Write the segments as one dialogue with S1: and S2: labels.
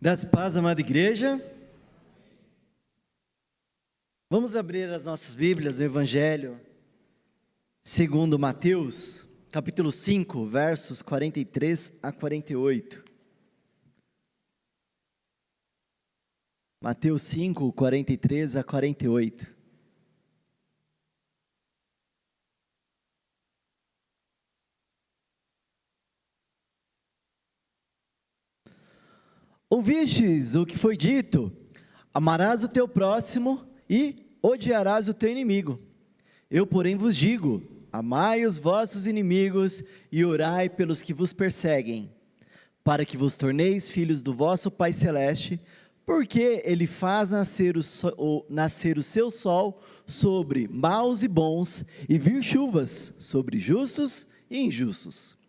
S1: Graças e paz, amada igreja. Vamos abrir as nossas Bíblias no Evangelho segundo Mateus, capítulo 5, versos 43 a 48. Mateus 5, 43 a 48. Ouvistes o que foi dito: amarás o teu próximo e odiarás o teu inimigo. Eu, porém, vos digo: amai os vossos inimigos e orai pelos que vos perseguem, para que vos torneis filhos do vosso Pai Celeste, porque Ele faz nascer o seu sol sobre maus e bons, e vir chuvas sobre justos e injustos.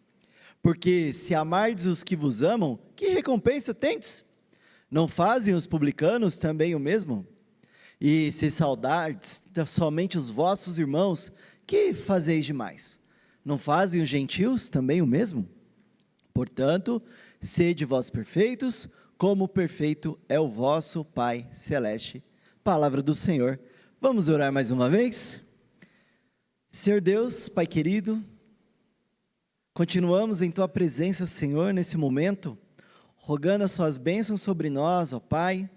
S1: Porque se amardes os que vos amam, que recompensa tendes? Não fazem os publicanos também o mesmo? E se saudardes somente os vossos irmãos, que fazeis demais? Não fazem os gentios também o mesmo? Portanto, sede vós perfeitos, como perfeito é o vosso Pai Celeste. Palavra do Senhor. Vamos orar mais uma vez? Senhor Deus, Pai querido, continuamos em Tua presença, Senhor, nesse momento, rogando as Suas bênçãos sobre nós, ó Pai,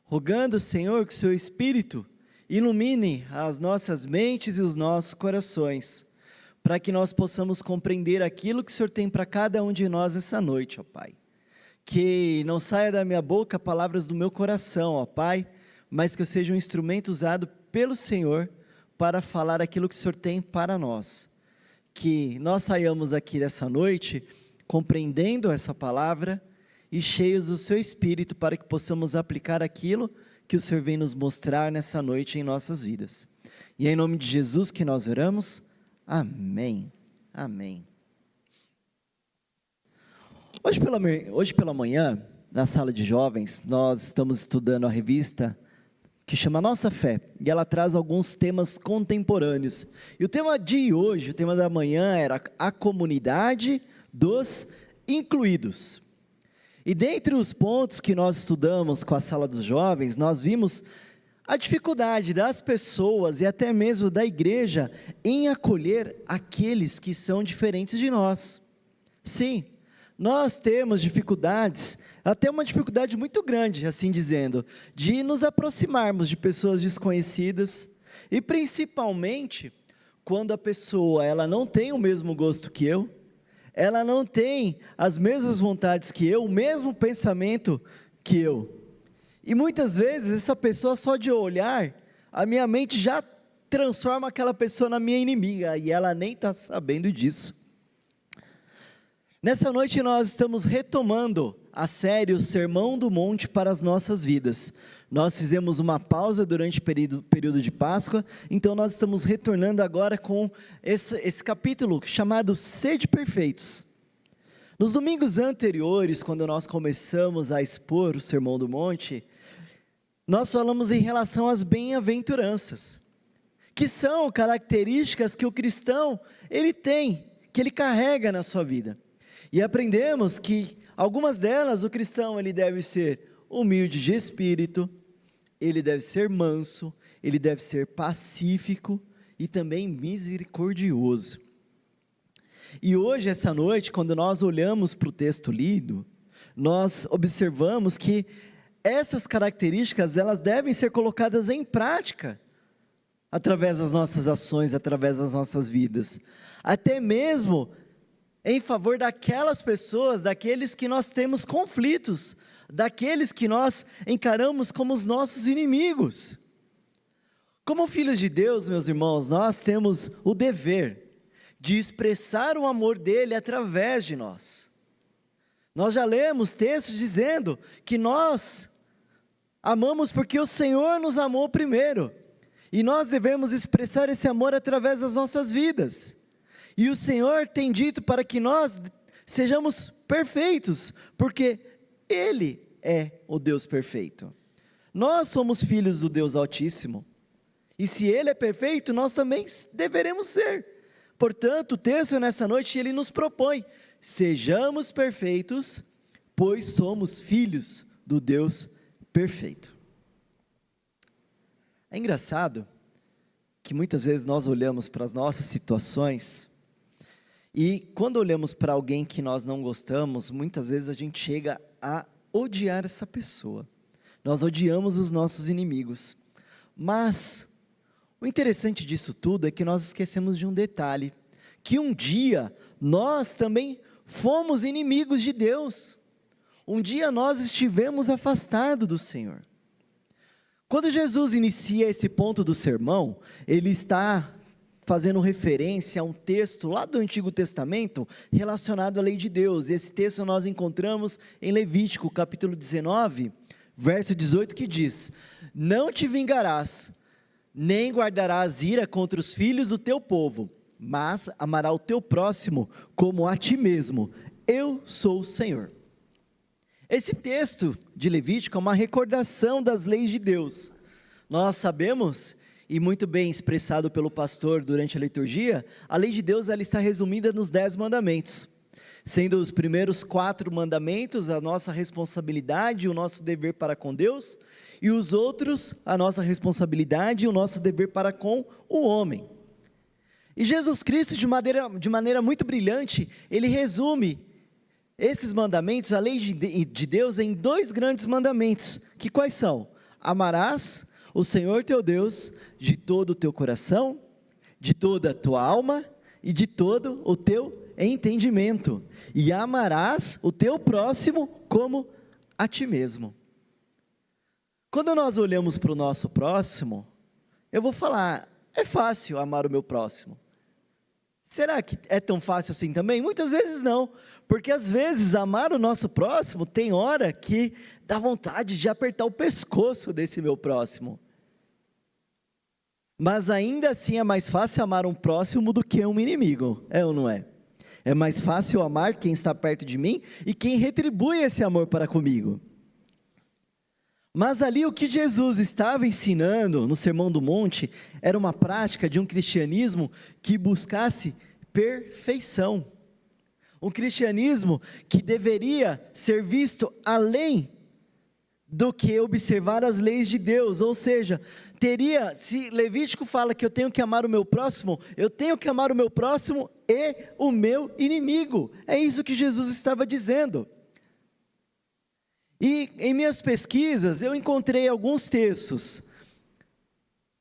S1: rogando, Senhor, que o Seu Espírito ilumine as nossas mentes e os nossos corações, para que nós possamos compreender aquilo que o Senhor tem para cada um de nós essa noite, ó Pai. Que não saia da minha boca palavras do meu coração, ó Pai, mas que eu seja um instrumento usado pelo Senhor para falar aquilo que o Senhor tem para nós. Que nós saiamos aqui nessa noite compreendendo essa palavra e cheios do seu Espírito para que possamos aplicar aquilo que o Senhor vem nos mostrar nessa noite em nossas vidas. E é em nome de Jesus que nós oramos. Amém. Amém. Hoje pela manhã, na sala de jovens, nós estamos estudando a revista que chama Nossa Fé, e ela traz alguns temas contemporâneos, e o tema de hoje, o tema da manhã era a comunidade dos incluídos, e dentre os pontos que nós estudamos com a sala dos jovens, nós vimos a dificuldade das pessoas, e até mesmo da igreja, em acolher aqueles que são diferentes de nós. Sim, nós temos dificuldades, até uma dificuldade muito grande, assim dizendo, de nos aproximarmos de pessoas desconhecidas, e principalmente, quando a pessoa, ela não tem o mesmo gosto que eu, ela não tem as mesmas vontades que eu, o mesmo pensamento que eu, e muitas vezes, essa pessoa só de olhar, a minha mente já transforma aquela pessoa na minha inimiga, e ela nem está sabendo disso. Nessa noite nós estamos retomando a série o Sermão do Monte para as nossas vidas. Nós fizemos uma pausa durante o período de Páscoa, então nós estamos retornando agora com esse capítulo chamado Sede Perfeitos. Nos domingos anteriores, quando nós começamos a expor o Sermão do Monte, nós falamos em relação às bem-aventuranças, que são características que o cristão, ele tem, que ele carrega na sua vida. E aprendemos que algumas delas, o cristão ele deve ser humilde de espírito, ele deve ser manso, ele deve ser pacífico e também misericordioso. E hoje, essa noite, quando nós olhamos para o texto lido, nós observamos que essas características, elas devem ser colocadas em prática, através das nossas ações, através das nossas vidas, até mesmo em favor daquelas pessoas, daqueles que nós temos conflitos, daqueles que nós encaramos como os nossos inimigos. Como filhos de Deus, meus irmãos, nós temos o dever de expressar o amor dele através de nós. Nós já lemos textos dizendo que nós amamos porque o Senhor nos amou primeiro, e nós devemos expressar esse amor através das nossas vidas. E o Senhor tem dito para que nós sejamos perfeitos, porque Ele é o Deus perfeito. Nós somos filhos do Deus Altíssimo, e se Ele é perfeito, nós também deveremos ser. Portanto, o texto nessa noite, ele nos propõe, sejamos perfeitos, pois somos filhos do Deus perfeito. É engraçado que muitas vezes nós olhamos para as nossas situações e quando olhamos para alguém que nós não gostamos, muitas vezes a gente chega a odiar essa pessoa. Nós odiamos os nossos inimigos. Mas o interessante disso tudo é que nós esquecemos de um detalhe, que um dia nós também fomos inimigos de Deus. Um dia nós estivemos afastados do Senhor. Quando Jesus inicia esse ponto do sermão, ele está fazendo referência a um texto lá do Antigo Testamento, relacionado à lei de Deus. Esse texto nós encontramos em Levítico, capítulo 19, verso 18, que diz: não te vingarás, nem guardarás ira contra os filhos do teu povo, mas amará o teu próximo como a ti mesmo. Eu sou o Senhor. Esse texto de Levítico é uma recordação das leis de Deus. Nós sabemos, e muito bem expressado pelo pastor durante a liturgia, a lei de Deus ela está resumida nos 10 mandamentos, sendo os primeiros 4 mandamentos a nossa responsabilidade, o nosso dever para com Deus, e os outros a nossa responsabilidade e o nosso dever para com o homem. E Jesus Cristo, de maneira muito brilhante, ele resume esses mandamentos, a lei de Deus, em 2 grandes mandamentos, que quais são? Amarás o Senhor teu Deus de todo o teu coração, de toda a tua alma e de todo o teu entendimento, e amarás o teu próximo como a ti mesmo. Quando nós olhamos para o nosso próximo, eu vou falar, é fácil amar o meu próximo. Será que é tão fácil assim também? Muitas vezes não, porque às vezes amar o nosso próximo, tem hora que dá vontade de apertar o pescoço desse meu próximo. Mas ainda assim é mais fácil amar um próximo do que um inimigo, é ou não é? É mais fácil amar quem está perto de mim e quem retribui esse amor para comigo. Mas ali o que Jesus estava ensinando no Sermão do Monte era uma prática de um cristianismo que buscasse perfeição. Um cristianismo que deveria ser visto além do que observar as leis de Deus, ou seja, se Levítico fala que eu tenho que amar o meu próximo, eu tenho que amar o meu próximo e o meu inimigo. É isso que Jesus estava dizendo. E em minhas pesquisas eu encontrei alguns textos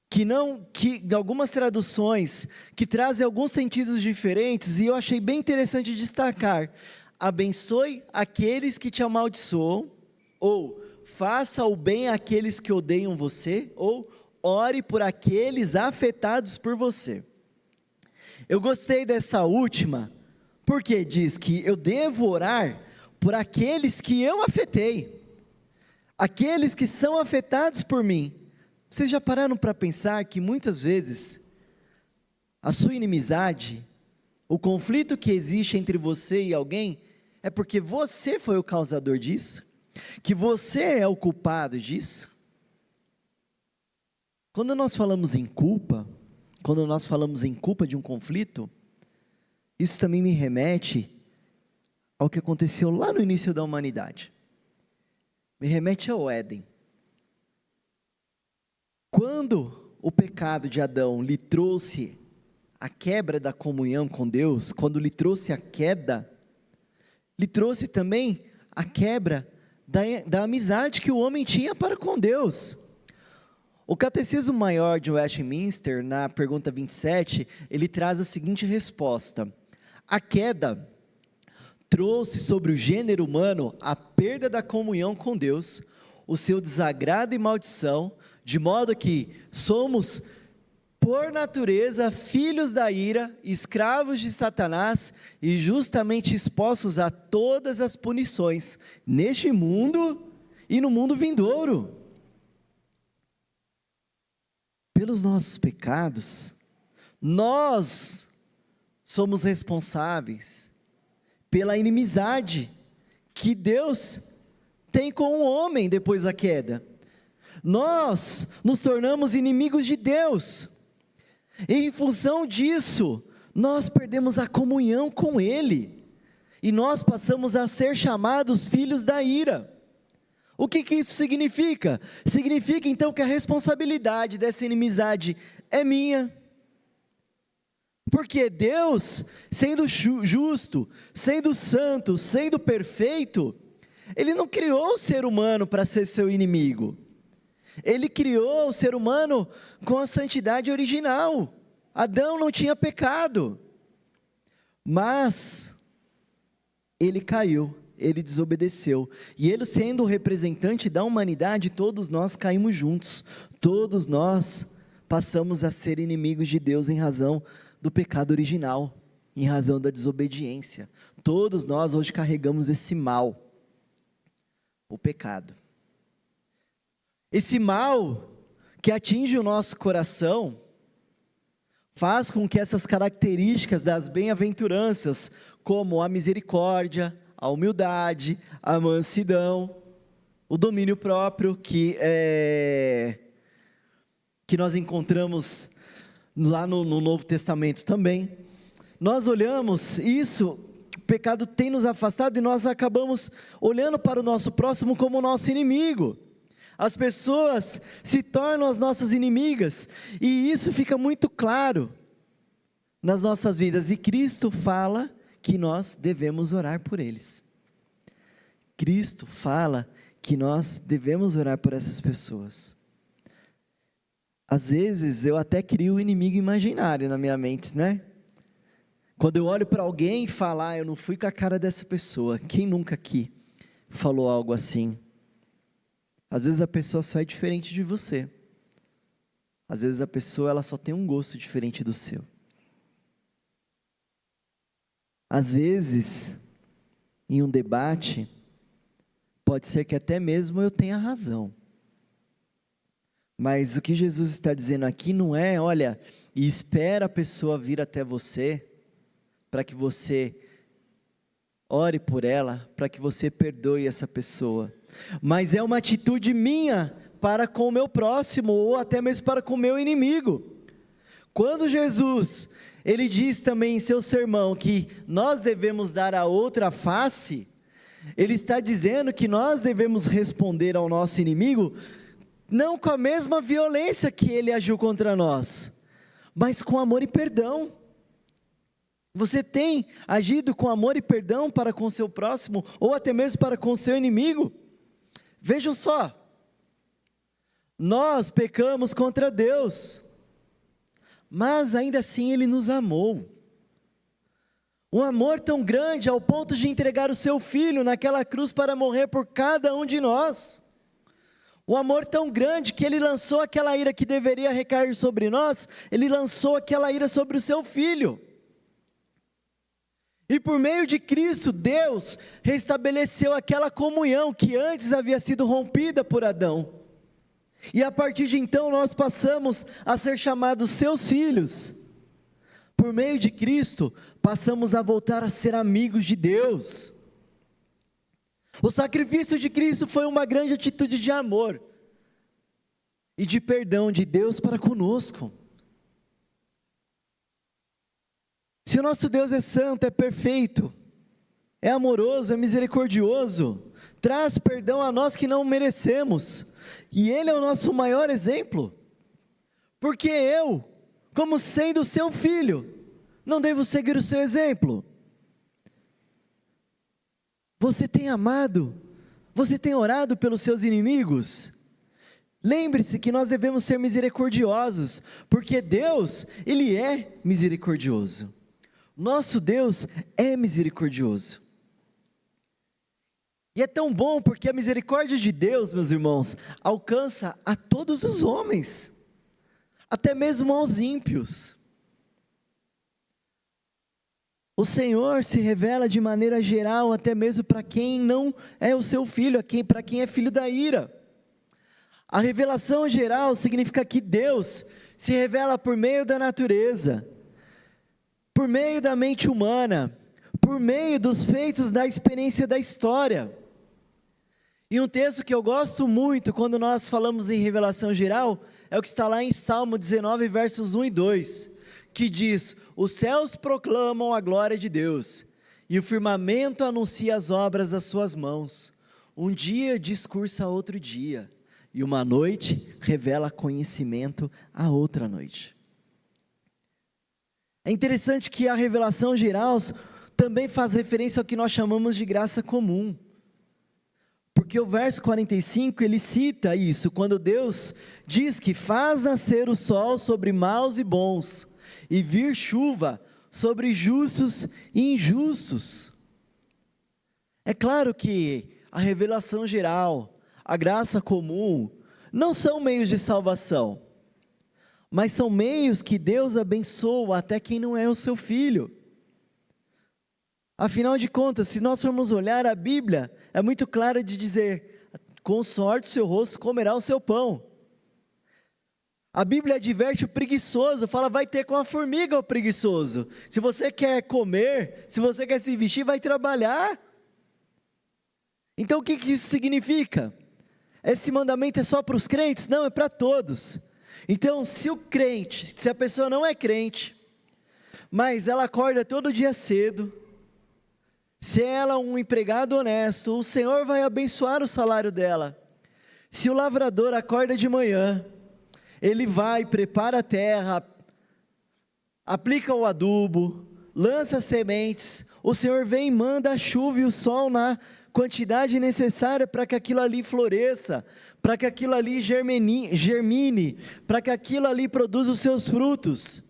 S1: de algumas traduções que trazem alguns sentidos diferentes, e eu achei bem interessante destacar: abençoe aqueles que te amaldiçoam, ou faça o bem àqueles que odeiam você, ou ore por aqueles afetados por você. Eu gostei dessa última, porque diz que eu devo orar por aqueles que eu afetei, aqueles que são afetados por mim. Vocês já pararam para pensar que muitas vezes a sua inimizade, o conflito que existe entre você e alguém, é porque você foi o causador disso, que você é o culpado disso? Quando nós falamos em culpa de um conflito, isso também me remete ao que aconteceu lá no início da humanidade. Me remete ao Éden. Quando o pecado de Adão lhe trouxe a quebra da comunhão com Deus, quando lhe trouxe a queda, lhe trouxe também a quebra da amizade que o homem tinha para com Deus. O Catecismo Maior de Westminster, na pergunta 27, ele traz a seguinte resposta: a queda trouxe sobre o gênero humano a perda da comunhão com Deus, o seu desagrado e maldição, de modo que somos, por natureza, filhos da ira, escravos de Satanás e justamente expostos a todas as punições, neste mundo e no mundo vindouro. Pelos nossos pecados, nós somos responsáveis pela inimizade que Deus tem com o homem depois da queda. Nós nos tornamos inimigos de Deus, e em função disso, nós perdemos a comunhão com Ele, e nós passamos a ser chamados filhos da ira. O que isso significa? Significa então que a responsabilidade dessa inimizade é minha. Porque Deus, sendo justo, sendo santo, sendo perfeito, Ele não criou o ser humano para ser seu inimigo. Ele criou o ser humano com a santidade original. Adão não tinha pecado. Mas ele caiu, ele desobedeceu. E ele, sendo o representante da humanidade, todos nós caímos juntos. Todos nós passamos a ser inimigos de Deus em razão do pecado original, em razão da desobediência. Todos nós hoje carregamos esse mal, o pecado. Esse mal que atinge o nosso coração faz com que essas características das bem-aventuranças, como a misericórdia, a humildade, a mansidão, o domínio próprio, que nós encontramos lá no Novo Testamento também, nós olhamos isso, o pecado tem nos afastado e nós acabamos olhando para o nosso próximo como o nosso inimigo. As pessoas se tornam as nossas inimigas, e isso fica muito claro nas nossas vidas, e Cristo fala que nós devemos orar por eles. Cristo fala que nós devemos orar por essas pessoas. Às vezes eu até crio um inimigo imaginário na minha mente, né? Quando eu olho para alguém e falo, eu não fui com a cara dessa pessoa. Quem nunca aqui falou algo assim? Às vezes a pessoa só é diferente de você. Às vezes a pessoa ela só tem um gosto diferente do seu. Às vezes, em um debate, pode ser que até mesmo eu tenha razão. Mas o que Jesus está dizendo aqui não é, olha, e espera a pessoa vir até você, para que você ore por ela, para que você perdoe essa pessoa. Mas é uma atitude minha para com o meu próximo, ou até mesmo para com o meu inimigo. Quando Jesus, ele diz também em seu sermão, que nós devemos dar a outra face, ele está dizendo que nós devemos responder ao nosso inimigo, não com a mesma violência que ele agiu contra nós, mas com amor e perdão. Você tem agido com amor e perdão para com o seu próximo, ou até mesmo para com o seu inimigo? Vejam só, nós pecamos contra Deus, mas ainda assim Ele nos amou, um amor tão grande ao ponto de entregar o seu Filho naquela cruz para morrer por cada um de nós, um amor tão grande que Ele lançou aquela ira que deveria recair sobre nós, Ele lançou aquela ira sobre o seu Filho, e por meio de Cristo, Deus restabeleceu aquela comunhão que antes havia sido rompida por Adão, e a partir de então nós passamos a ser chamados seus filhos. Por meio de Cristo, passamos a voltar a ser amigos de Deus. O sacrifício de Cristo foi uma grande atitude de amor e de perdão de Deus para conosco. Se o nosso Deus é santo, é perfeito, é amoroso, é misericordioso, traz perdão a nós que não merecemos, e Ele é o nosso maior exemplo, porque eu, como sendo seu filho, não devo seguir o seu exemplo? Você tem amado, você tem orado pelos seus inimigos? Lembre-se que nós devemos ser misericordiosos, porque Deus, Ele é misericordioso. Nosso Deus é misericordioso. E é tão bom porque a misericórdia de Deus, meus irmãos, alcança a todos os homens, até mesmo aos ímpios. O Senhor se revela de maneira geral, até mesmo para quem não é o seu filho, para quem é filho da ira. A revelação geral significa que Deus se revela por meio da natureza, por meio da mente humana, por meio dos feitos da experiência da história. E um texto que eu gosto muito quando nós falamos em revelação geral, é o que está lá em Salmo 19, versos 1 e 2, que diz: os céus proclamam a glória de Deus, e o firmamento anuncia as obras das suas mãos. Um dia discursa a outro dia, e uma noite revela conhecimento a outra noite. É interessante que a revelação geral também faz referência ao que nós chamamos de graça comum. Porque o verso 45, ele cita isso, quando Deus diz que faz nascer o sol sobre maus e bons, e vir chuva sobre justos e injustos. É claro que a revelação geral, a graça comum, não são meios de salvação, mas são meios que Deus abençoa até quem não é o seu filho. Afinal de contas, se nós formos olhar a Bíblia, é muito clara de dizer, com sorte o seu rosto comerá o seu pão. A Bíblia adverte o preguiçoso, fala, vai ter com a formiga o preguiçoso. Se você quer comer, se você quer se vestir, vai trabalhar. Então o que isso significa? Esse mandamento é só para os crentes? Não, é para todos. Então, se a pessoa não é crente, mas ela acorda todo dia cedo, se ela é um empregado honesto, o Senhor vai abençoar o salário dela. Se o lavrador acorda de manhã, ele vai, prepara a terra, aplica o adubo, lança as sementes, o Senhor vem e manda a chuva e o sol na quantidade necessária para que aquilo ali floresça, para que aquilo ali germine, para que aquilo ali produza os seus frutos.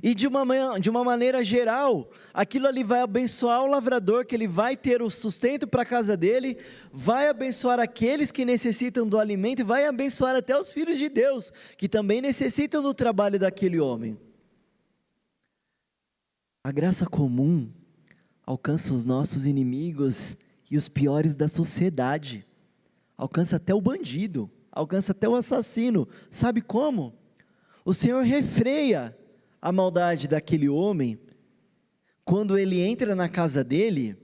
S1: E de uma maneira geral, aquilo ali vai abençoar o lavrador, que ele vai ter o sustento para a casa dele, vai abençoar aqueles que necessitam do alimento, e vai abençoar até os filhos de Deus, que também necessitam do trabalho daquele homem. A graça comum alcança os nossos inimigos e os piores da sociedade, alcança até o bandido, alcança até o assassino. Sabe como? O Senhor refreia a maldade daquele homem, quando ele entra na casa dele,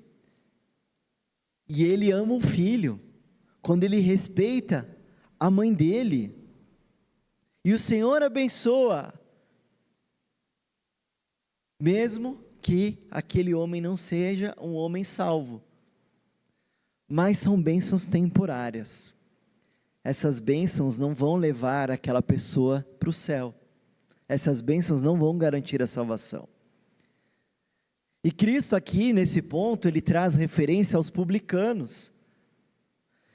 S1: e ele ama o filho, quando ele respeita a mãe dele, e o Senhor abençoa, mesmo que aquele homem não seja um homem salvo, mas são bênçãos temporárias. Essas bênçãos não vão levar aquela pessoa para o céu, essas bênçãos não vão garantir a salvação. E Cristo aqui, nesse ponto, ele traz referência aos publicanos.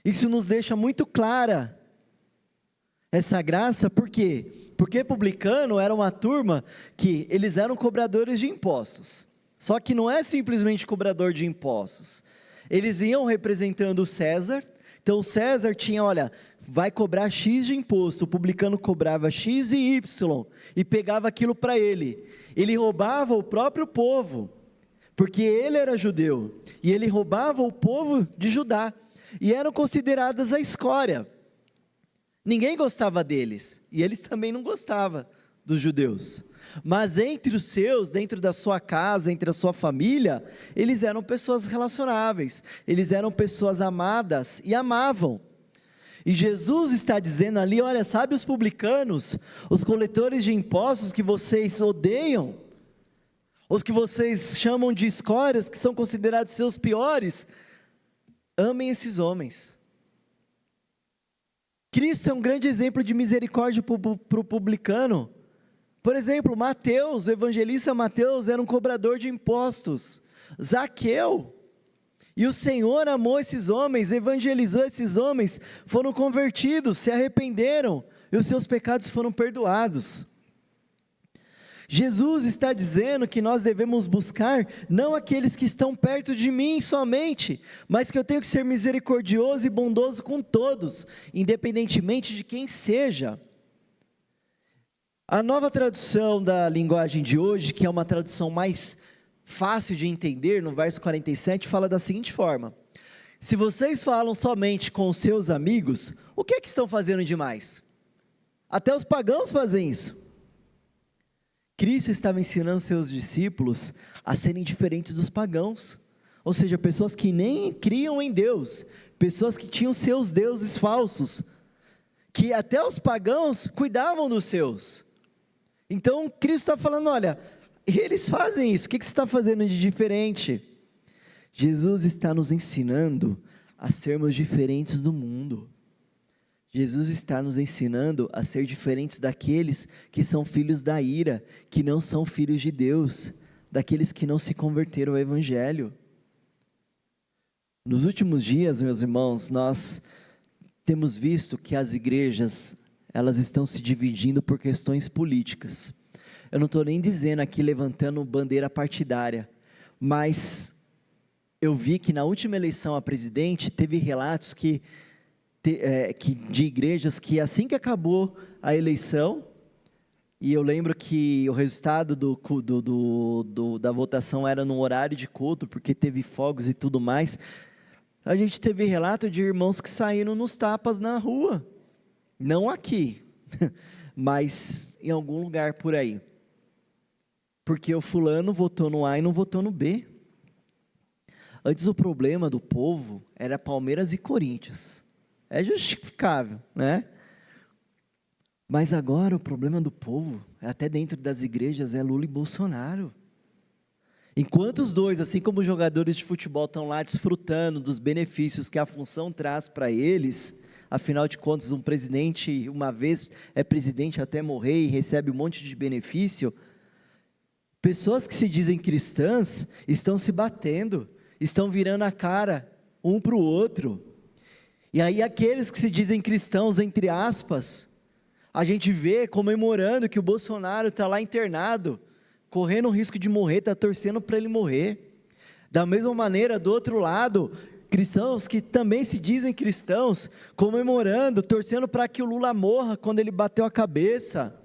S1: Isso nos deixa muito clara essa graça, por quê? Porque publicano era uma turma que eles eram cobradores de impostos. Só que não é simplesmente cobrador de impostos. Eles iam representando o César. Então o César tinha, olha, vai cobrar X de imposto, o publicano cobrava X e Y, e pegava aquilo para ele. Ele roubava o próprio povo, porque ele era judeu, e ele roubava o povo de Judá, e eram consideradas a escória. Ninguém gostava deles, e eles também não gostavam dos judeus. Mas entre os seus, dentro da sua casa, entre a sua família, eles eram pessoas relacionáveis, eles eram pessoas amadas e amavam. E Jesus está dizendo ali, olha, sabe os publicanos, os coletores de impostos que vocês odeiam, os que vocês chamam de escórias, que são considerados seus piores, amem esses homens. Cristo é um grande exemplo de misericórdia para o publicano. Por exemplo, Mateus, o evangelista Mateus era um cobrador de impostos, Zaqueu, e o Senhor amou esses homens, evangelizou esses homens, foram convertidos, se arrependeram, e os seus pecados foram perdoados. Jesus está dizendo que nós devemos buscar, não aqueles que estão perto de mim somente, mas que eu tenho que ser misericordioso e bondoso com todos, independentemente de quem seja. A nova tradução da linguagem de hoje, que é uma tradução mais fácil de entender, no verso 47, fala da seguinte forma: se vocês falam somente com os seus amigos, o que é que estão fazendo demais? Até os pagãos fazem isso. Cristo estava ensinando seus discípulos a serem diferentes dos pagãos, ou seja, pessoas que nem criam em Deus, pessoas que tinham seus deuses falsos, que até os pagãos cuidavam dos seus. Então Cristo está falando, olha, eles fazem isso, o que você está fazendo de diferente? Jesus está nos ensinando a sermos diferentes do mundo. Jesus está nos ensinando a ser diferentes daqueles que são filhos da ira, que não são filhos de Deus, daqueles que não se converteram ao Evangelho. Nos últimos dias, meus irmãos, nós temos visto que as igrejas, elas estão se dividindo por questões políticas. Eu não estou nem dizendo aqui levantando bandeira partidária, mas eu vi que na última eleição a presidente teve relatos de igrejas que assim que acabou a eleição, e eu lembro que o resultado da votação era no horário de culto, porque teve fogos e tudo mais, a gente teve relato de irmãos que saíram nos tapas na rua, não aqui, mas em algum lugar por aí, porque o fulano votou no A e não votou no B. Antes o problema do povo era Palmeiras e Corinthians, é justificável, né? Mas agora o problema do povo, até dentro das igrejas, é Lula e Bolsonaro. Enquanto os dois, assim como os jogadores de futebol estão lá desfrutando dos benefícios que a função traz para eles, afinal de contas um presidente, uma vez é presidente até morrer e recebe um monte de benefício, pessoas que se dizem cristãs estão se batendo, estão virando a cara um para o outro. E aí aqueles que se dizem cristãos, entre aspas, a gente vê comemorando que o Bolsonaro está lá internado, correndo o risco de morrer, está torcendo para ele morrer. Da mesma maneira, do outro lado, cristãos que também se dizem cristãos, comemorando, torcendo para que o Lula morra quando ele bateu a cabeça.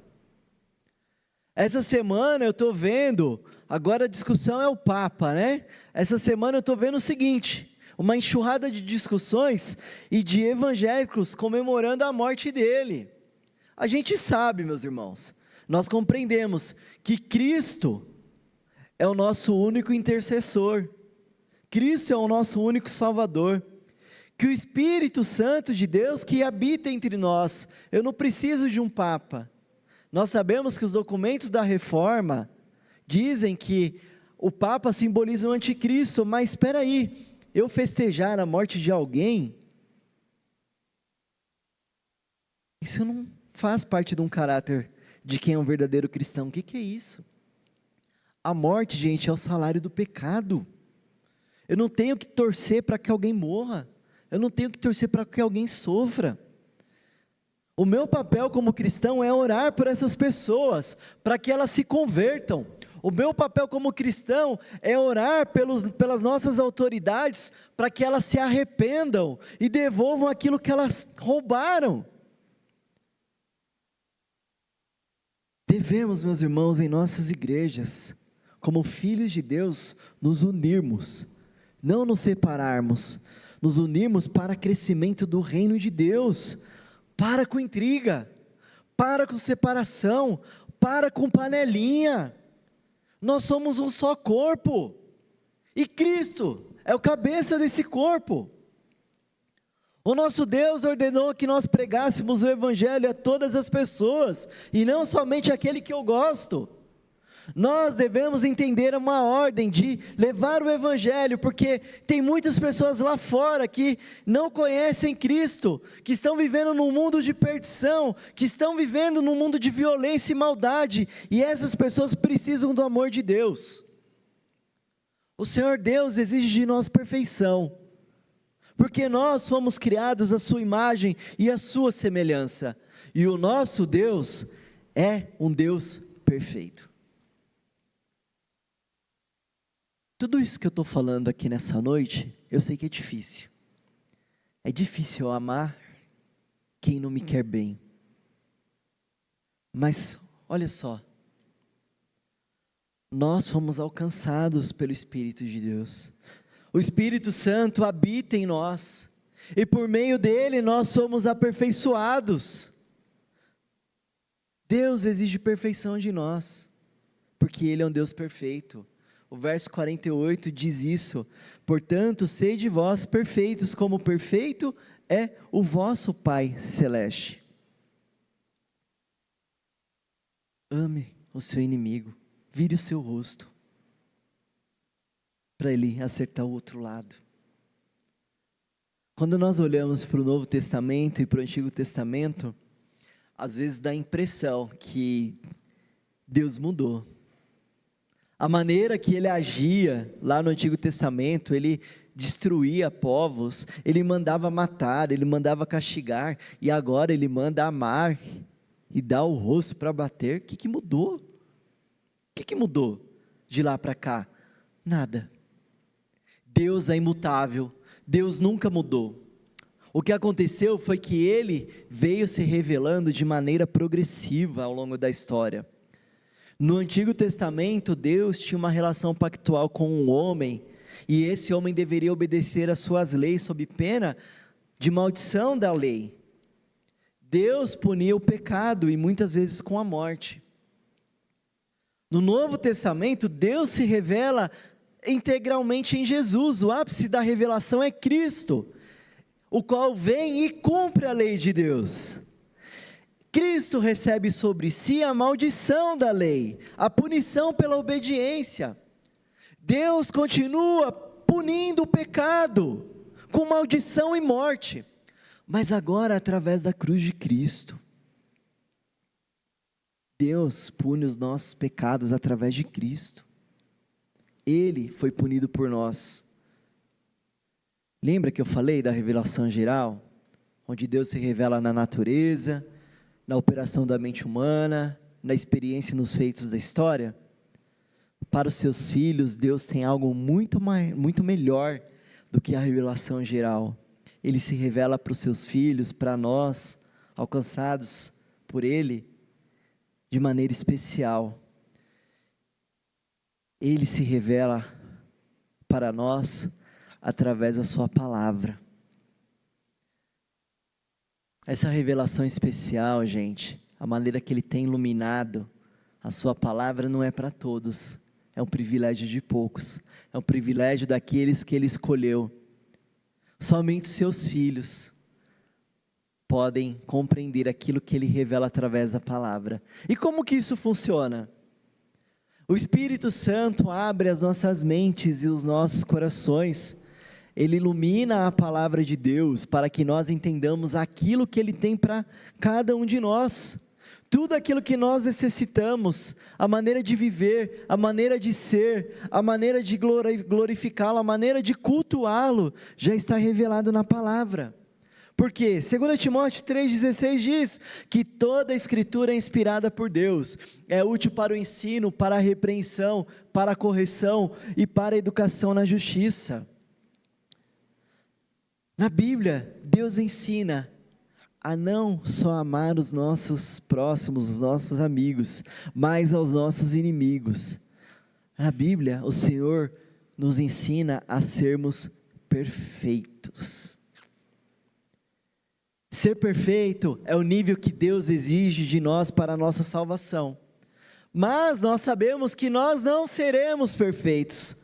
S1: Essa semana eu estou vendo, agora a discussão é o Papa, né? Essa semana eu estou vendo o seguinte, uma enxurrada de discussões e de evangélicos comemorando a morte dele. A gente sabe, meus irmãos, nós compreendemos que Cristo é o nosso único intercessor, Cristo é o nosso único Salvador, que o Espírito Santo de Deus que habita entre nós, eu não preciso de um Papa. Nós sabemos que os documentos da reforma dizem que o Papa simboliza o anticristo, mas espera aí, eu festejar a morte de alguém, isso não faz parte de um caráter de quem é um verdadeiro cristão. O que é isso? A morte, gente, é o salário do pecado. Eu não tenho que torcer para que alguém morra, eu não tenho que torcer para que alguém sofra. O meu papel como cristão é orar por essas pessoas, para que elas se convertam. O meu papel como cristão é orar pelas nossas autoridades, para que elas se arrependam e devolvam aquilo que elas roubaram. Devemos, meus irmãos, em nossas igrejas, como filhos de Deus, nos unirmos, não nos separarmos, nos unirmos para crescimento do reino de Deus. Para com intriga, para com separação, para com panelinha. Nós somos um só corpo, e Cristo é o cabeça desse corpo. O nosso Deus ordenou que nós pregássemos o Evangelho a todas as pessoas, e não somente aquele que eu gosto. Nós devemos entender uma ordem de levar o Evangelho, porque tem muitas pessoas lá fora que não conhecem Cristo, que estão vivendo num mundo de perdição, que estão vivendo num mundo de violência e maldade, e essas pessoas precisam do amor de Deus. O Senhor Deus exige de nós perfeição, porque nós fomos criados à sua imagem e à sua semelhança, e o nosso Deus é um Deus perfeito. Tudo isso que eu estou falando aqui nessa noite, eu sei que é difícil. É difícil eu amar quem não me quer bem. Mas, olha só, nós fomos alcançados pelo Espírito de Deus. O Espírito Santo habita em nós, e por meio dele nós somos aperfeiçoados. Deus exige perfeição de nós, porque Ele é um Deus perfeito. O verso 48 diz isso: portanto, sede vós perfeitos, como perfeito é o vosso Pai Celeste. Ame o seu inimigo, vire o seu rosto, para ele acertar o outro lado. Quando nós olhamos para o Novo Testamento e para o Antigo Testamento, às vezes dá a impressão que Deus mudou. A maneira que ele agia lá no Antigo Testamento, ele destruía povos, ele mandava matar, ele mandava castigar, e agora ele manda amar e dar o rosto para bater. O que mudou? O que mudou de lá para cá? Nada. Deus é imutável, Deus nunca mudou. O que aconteceu foi que ele veio se revelando de maneira progressiva ao longo da história. No Antigo Testamento, Deus tinha uma relação pactual com um homem, e esse homem deveria obedecer às suas leis sob pena de maldição da lei. Deus punia o pecado e muitas vezes com a morte. No Novo Testamento, Deus se revela integralmente em Jesus. O ápice da revelação é Cristo, o qual vem e cumpre a lei de Deus. Cristo recebe sobre si a maldição da lei, a punição pela obediência. Deus continua punindo o pecado com maldição e morte, mas agora através da cruz de Cristo. Deus pune os nossos pecados através de Cristo. Ele foi punido por nós. Lembra que eu falei da revelação geral? Onde Deus se revela na natureza, na operação da mente humana, na experiência e nos feitos da história? Para os seus filhos, Deus tem algo muito melhor do que a revelação geral. Ele se revela para os seus filhos, para nós, alcançados por Ele, de maneira especial. Ele se revela para nós através da sua palavra. Essa revelação especial, gente, a maneira que Ele tem iluminado a sua palavra não é para todos, é um privilégio de poucos, é um privilégio daqueles que Ele escolheu. Somente seus filhos podem compreender aquilo que Ele revela através da palavra. E como que isso funciona? O Espírito Santo abre as nossas mentes e os nossos corações, Ele ilumina a palavra de Deus, para que nós entendamos aquilo que Ele tem para cada um de nós, tudo aquilo que nós necessitamos, a maneira de viver, a maneira de ser, a maneira de glorificá-lo, a maneira de cultuá-lo, já está revelado na palavra. Porque 2 Timóteo 3,16 diz que toda a escritura é inspirada por Deus, é útil para o ensino, para a repreensão, para a correção e para a educação na justiça. Na Bíblia, Deus ensina a não só amar os nossos próximos, os nossos amigos, mas aos nossos inimigos. Na Bíblia, o Senhor nos ensina a sermos perfeitos. Ser perfeito é o nível que Deus exige de nós para a nossa salvação. Mas nós sabemos que nós não seremos perfeitos.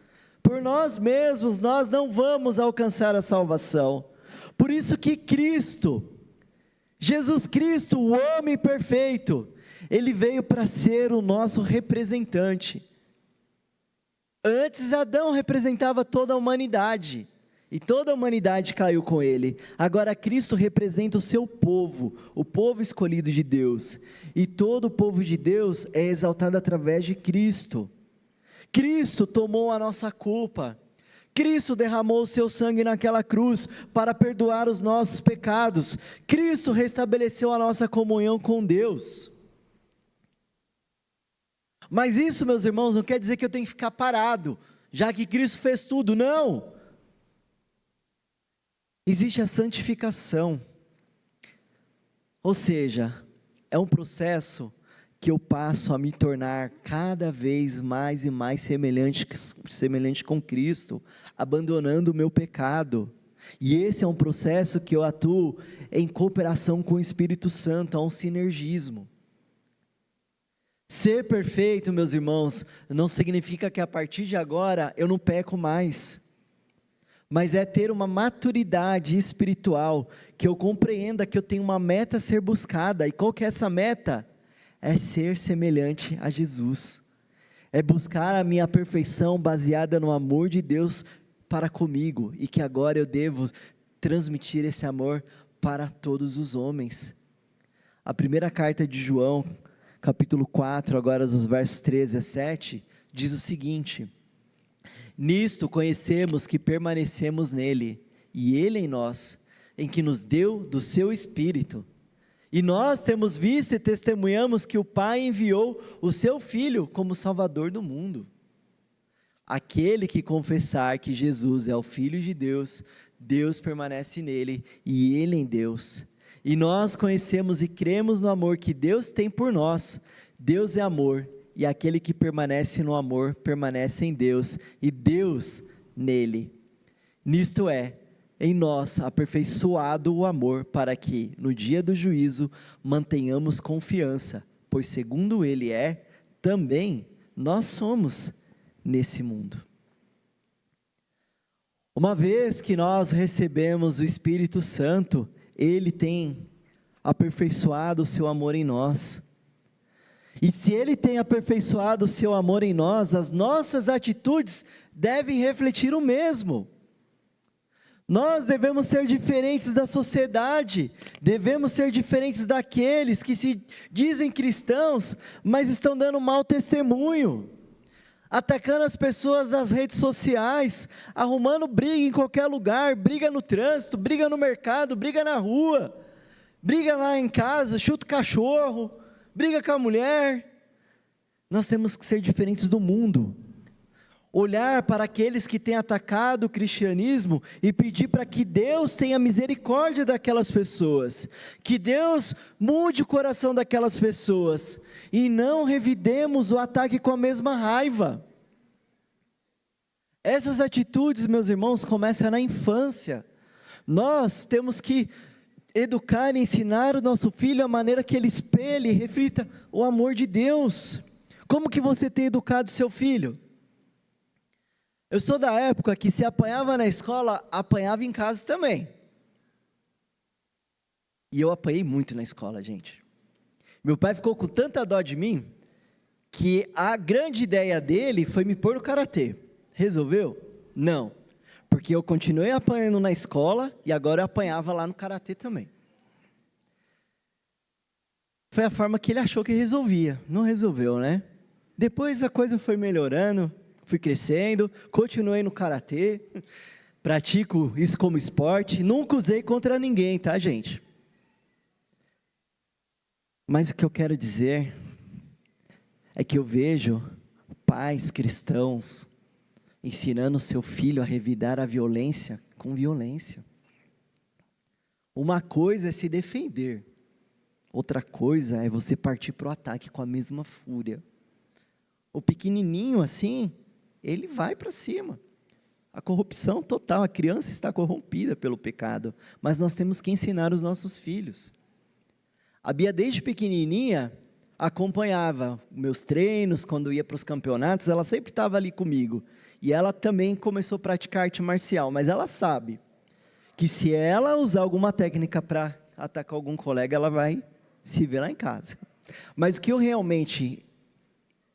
S1: Por nós mesmos, nós não vamos alcançar a salvação. Por isso que Cristo, Jesus Cristo, o homem perfeito, Ele veio para ser o nosso representante. Antes Adão representava toda a humanidade, e toda a humanidade caiu com ele. Agora Cristo representa o seu povo, o povo escolhido de Deus, e todo o povo de Deus é exaltado através de Cristo. Cristo tomou a nossa culpa, Cristo derramou o seu sangue naquela cruz, para perdoar os nossos pecados, Cristo restabeleceu a nossa comunhão com Deus. Mas isso, meus irmãos, não quer dizer que eu tenho que ficar parado, já que Cristo fez tudo, não. Existe a santificação, ou seja, é um processo que eu passo a me tornar cada vez mais e mais semelhante com Cristo, abandonando o meu pecado, e esse é um processo que eu atuo em cooperação com o Espírito Santo, há um sinergismo. Ser perfeito, meus irmãos, não significa que a partir de agora eu não peco mais, mas é ter uma maturidade espiritual, que eu compreenda que eu tenho uma meta a ser buscada, e qual que é essa meta? É ser semelhante a Jesus, é buscar a minha perfeição baseada no amor de Deus para comigo, e que agora eu devo transmitir esse amor para todos os homens. A primeira carta de João, capítulo 4, agora os versos 13 a 7, diz o seguinte: nisto conhecemos que permanecemos nele, e ele em nós, em que nos deu do seu Espírito. E nós temos visto e testemunhamos que o Pai enviou o seu Filho como Salvador do mundo. Aquele que confessar que Jesus é o Filho de Deus, Deus permanece nele e ele em Deus. E nós conhecemos e cremos no amor que Deus tem por nós. Deus é amor, e aquele que permanece no amor, permanece em Deus, e Deus nele. Nisto é, em nós aperfeiçoado o amor, para que, no dia do juízo, mantenhamos confiança, pois segundo ele é, também nós somos nesse mundo. Uma vez que nós recebemos o Espírito Santo, ele tem aperfeiçoado o seu amor em nós. E se ele tem aperfeiçoado o seu amor em nós, as nossas atitudes devem refletir o mesmo. Nós devemos ser diferentes da sociedade, devemos ser diferentes daqueles que se dizem cristãos, mas estão dando mau testemunho, atacando as pessoas nas redes sociais, arrumando briga em qualquer lugar, briga no trânsito, briga no mercado, briga na rua, briga lá em casa, chuta o cachorro, briga com a mulher. Nós temos que ser diferentes do mundo, olhar para aqueles que têm atacado o cristianismo e pedir para que Deus tenha misericórdia daquelas pessoas, que Deus mude o coração daquelas pessoas, e não revidemos o ataque com a mesma raiva. Essas atitudes, meus irmãos, começam na infância. Nós temos que educar e ensinar o nosso filho a maneira que ele espelhe e reflita o amor de Deus. Como que você tem educado seu filho? Eu sou da época que se apanhava na escola, apanhava em casa também. E eu apanhei muito na escola, gente. Meu pai ficou com tanta dó de mim, que a grande ideia dele foi me pôr no karatê. Resolveu? Não. Porque eu continuei apanhando na escola, e agora eu apanhava lá no karatê também. Foi a forma que ele achou que resolvia. Não resolveu, né? Depois a coisa foi melhorando, fui crescendo, continuei no karatê, pratico isso como esporte, nunca usei contra ninguém, tá, gente? Mas o que eu quero dizer é que eu vejo pais cristãos ensinando seu filho a revidar a violência com violência. Uma coisa é se defender, outra coisa é você partir para o ataque com a mesma fúria. O pequenininho assim, ele vai para cima. A corrupção total, a criança está corrompida pelo pecado, mas nós temos que ensinar os nossos filhos. A Bia, desde pequenininha, acompanhava meus treinos, quando ia para os campeonatos, ela sempre estava ali comigo. E ela também começou a praticar arte marcial, mas ela sabe que se ela usar alguma técnica para atacar algum colega, ela vai se ver lá em casa. Mas o que eu realmente,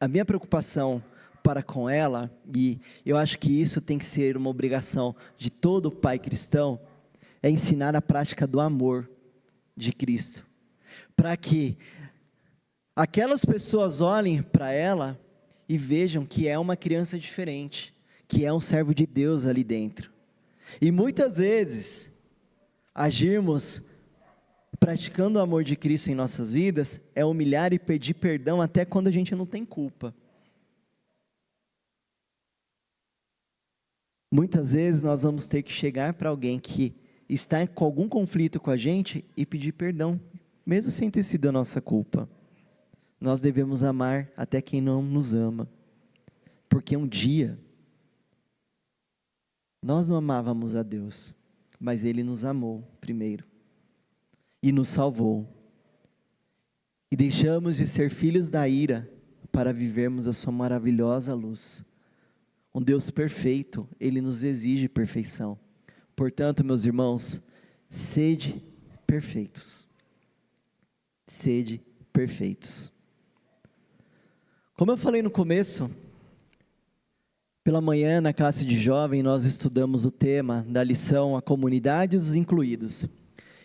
S1: a minha preocupação para com ela, e eu acho que isso tem que ser uma obrigação de todo pai cristão, é ensinar a prática do amor de Cristo. Para que aquelas pessoas olhem para ela e vejam que é uma criança diferente, que é um servo de Deus ali dentro. E muitas vezes, agirmos praticando o amor de Cristo em nossas vidas, é humilhar e pedir perdão até quando a gente não tem culpa. Muitas vezes nós vamos ter que chegar para alguém que está com algum conflito com a gente e pedir perdão, mesmo sem ter sido a nossa culpa. Nós devemos amar até quem não nos ama, porque um dia nós não amávamos a Deus, mas Ele nos amou primeiro e nos salvou, e deixamos de ser filhos da ira para vivermos a sua maravilhosa luz. Um Deus perfeito, Ele nos exige perfeição. Portanto, meus irmãos, sede perfeitos. Sede perfeitos. Como eu falei no começo, Pela manhã, na classe de jovem, nós estudamos o tema da lição A Comunidade e os Incluídos.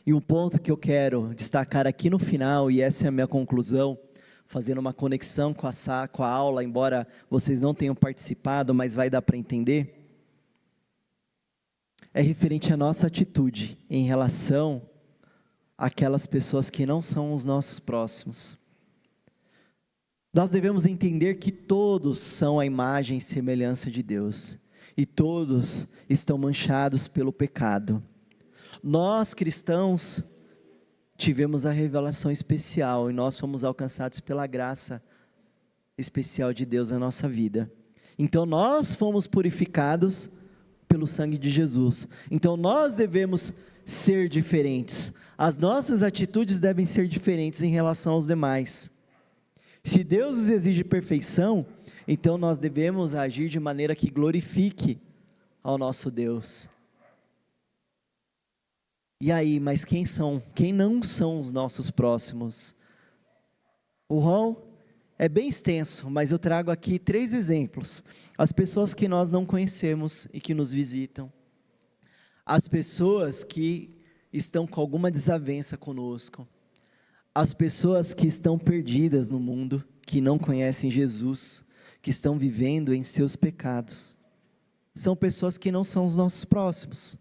S1: E um ponto que eu quero destacar aqui no final, e essa é a minha conclusão, fazendo uma conexão com a aula, embora vocês não tenham participado, mas vai dar para entender, é referente à nossa atitude em relação àquelas pessoas que não são os nossos próximos. Nós devemos entender que todos são a imagem e semelhança de Deus, e todos estão manchados pelo pecado. Nós, cristãos, tivemos a revelação especial, e nós fomos alcançados pela graça especial de Deus na nossa vida. Então nós fomos purificados pelo sangue de Jesus, então nós devemos ser diferentes, as nossas atitudes devem ser diferentes em relação aos demais. Se Deus nos exige perfeição, então nós devemos agir de maneira que glorifique ao nosso Deus. E aí, mas quem não são os nossos próximos? O rol é bem extenso, mas eu trago aqui 3 exemplos. As pessoas que nós não conhecemos e que nos visitam. As pessoas que estão com alguma desavença conosco. As pessoas que estão perdidas no mundo, que não conhecem Jesus, que estão vivendo em seus pecados, são pessoas que não são os nossos próximos.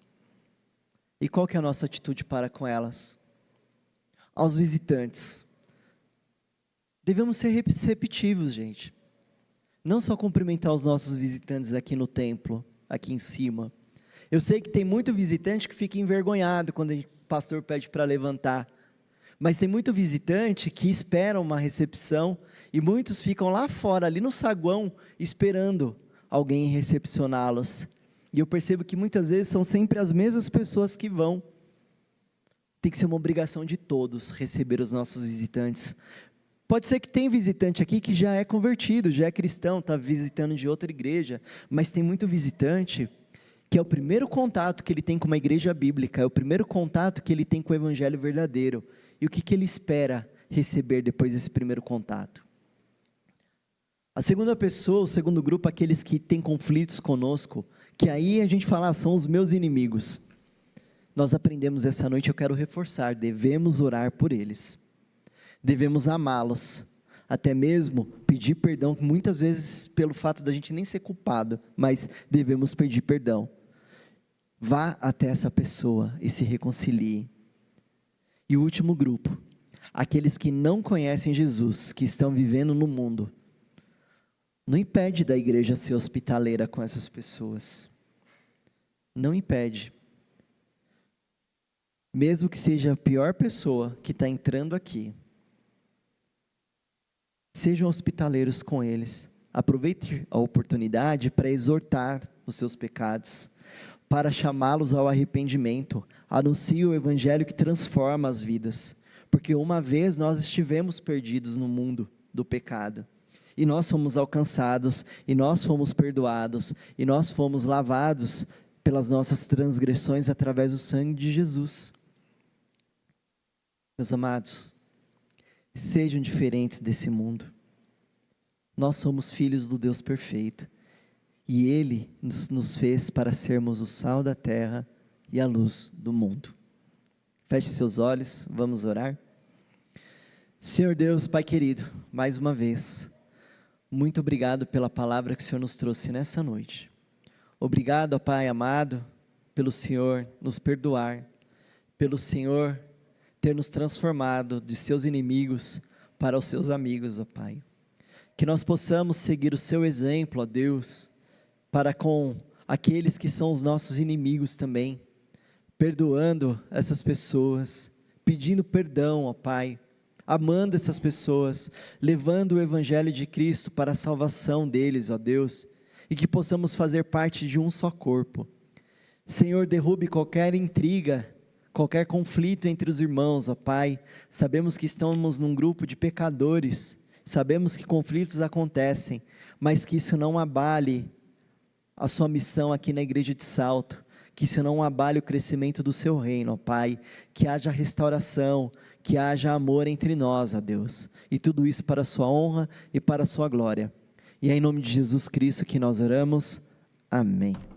S1: E qual que é a nossa atitude para com elas? Aos visitantes, devemos ser receptivos, gente, não só cumprimentar os nossos visitantes aqui no templo, aqui em cima. Eu sei que tem muito visitante que fica envergonhado quando o pastor pede para levantar, mas tem muito visitante que espera uma recepção, e muitos ficam lá fora, ali no saguão, esperando alguém recepcioná-los, e eu percebo que muitas vezes são sempre as mesmas pessoas que vão. Tem que ser uma obrigação de todos, receber os nossos visitantes. Pode ser que tem visitante aqui que já é convertido, já é cristão, está visitando de outra igreja, mas tem muito visitante que é o primeiro contato que ele tem com uma igreja bíblica, é o primeiro contato que ele tem com o evangelho verdadeiro. E o que ele espera receber depois desse primeiro contato? A segunda pessoa, o segundo grupo, aqueles que têm conflitos conosco, que aí a gente fala, são os meus inimigos. Nós aprendemos essa noite, eu quero reforçar, devemos orar por eles. Devemos amá-los, até mesmo pedir perdão, muitas vezes pelo fato da gente nem ser culpado, mas devemos pedir perdão. Vá até essa pessoa e se reconcilie. E o último grupo, aqueles que não conhecem Jesus, que estão vivendo no mundo, não impede da igreja ser hospitaleira com essas pessoas, não impede, mesmo que seja a pior pessoa que está entrando aqui, sejam hospitaleiros com eles, aproveite a oportunidade para exortar os seus pecados, para chamá-los ao arrependimento, anuncie o evangelho que transforma as vidas, porque uma vez nós estivemos perdidos no mundo do pecado, e nós fomos alcançados, e nós fomos perdoados, e nós fomos lavados pelas nossas transgressões através do sangue de Jesus. Meus amados, sejam diferentes desse mundo, nós somos filhos do Deus perfeito, e Ele nos fez para sermos o sal da terra e a luz do mundo. Feche seus olhos, vamos orar. Senhor Deus, Pai querido, mais uma vez, muito obrigado pela palavra que o Senhor nos trouxe nessa noite. Obrigado, ó Pai amado, pelo Senhor nos perdoar, pelo Senhor ter nos transformado de seus inimigos para os seus amigos, ó Pai. Que nós possamos seguir o seu exemplo, ó Deus, para com aqueles que são os nossos inimigos também, perdoando essas pessoas, pedindo perdão, ó Pai, amando essas pessoas, levando o evangelho de Cristo para a salvação deles, ó Deus, e que possamos fazer parte de um só corpo. Senhor, derrube qualquer intriga, qualquer conflito entre os irmãos, ó Pai. Sabemos que estamos num grupo de pecadores, sabemos que conflitos acontecem, mas que isso não abale a sua missão aqui na igreja de Salto, que isso não abale o crescimento do seu reino, ó Pai, que haja restauração, que haja amor entre nós, ó Deus, e tudo isso para a sua honra e para a sua glória. E é em nome de Jesus Cristo que nós oramos. Amém.